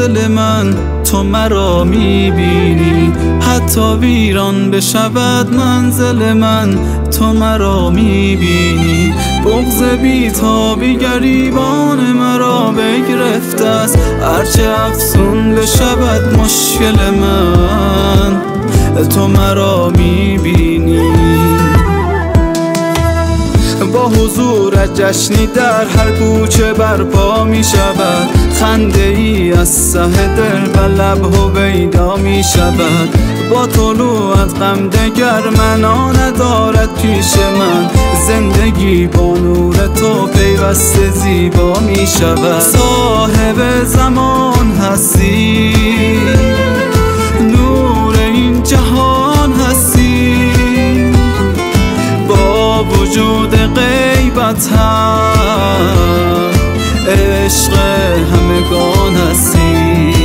منزل من تو مرا میبینی، حتی ویران بشود منزل من تو مرا میبینی. بغض بیتابی گریبان مرا بگرفته است، هرچه افزون بشود مشکل من تو مرا میبینی. با حضورت جشنی در هر کوچه برپا می شود، خنده ای از سه دل و لب هویدا می شود. با طلوعت غم دگر معنا ندارد پیش من، زندگی با نور تو پیوسته زیبا می شود. صاحب زمان هستی، نور این جهان هستی، با وجود غیبت هم عشق همگان هستی.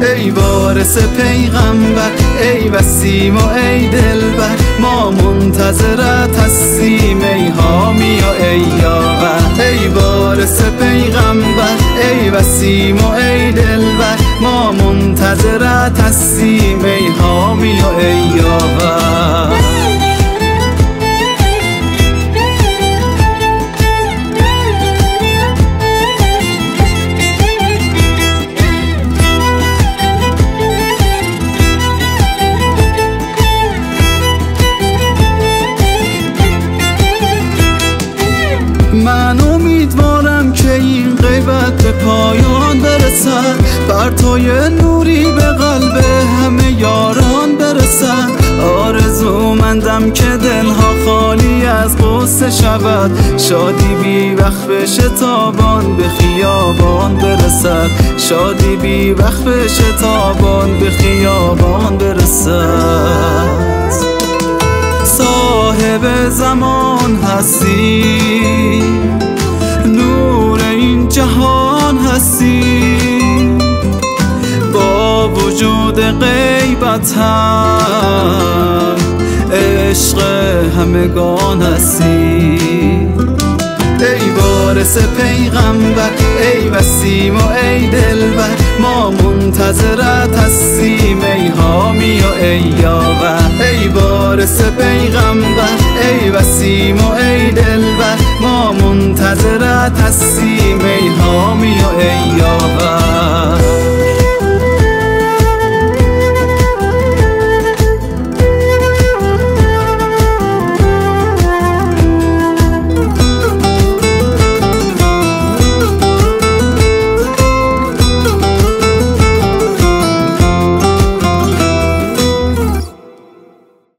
ای وارث پیغمبر، ای وسیم و ای دلبر، ما منتظرت هستیم ای حامی و ای یاور. ای وارث پیغمبر، ای وسیم و ای دلبر، ما منتظرت هستیم ای حامی و ای یاور. من امیدوارم که این غیبت به پایان برسد، پرتوی نوری به قلب همه یاران برسد. آرزومندم که دلها خالی از غصه شود، شادی بی وقت به شتابان به خیابان برسد، شادی بی وقت به شتابان به خیابان برسد. صاحب زمان هستی، نور این جهان هستی، با وجود غیبت هم عشق همگان هستی. ای وارث پیغمبر، ای وسیم و ای دلبر، ما منتظرت هستیم ای حامی و ای یاور. ای وارث پیغمبر، ای وسیم و ای دلبر، ما منتظرت هستیم ای حامی و ای یاور.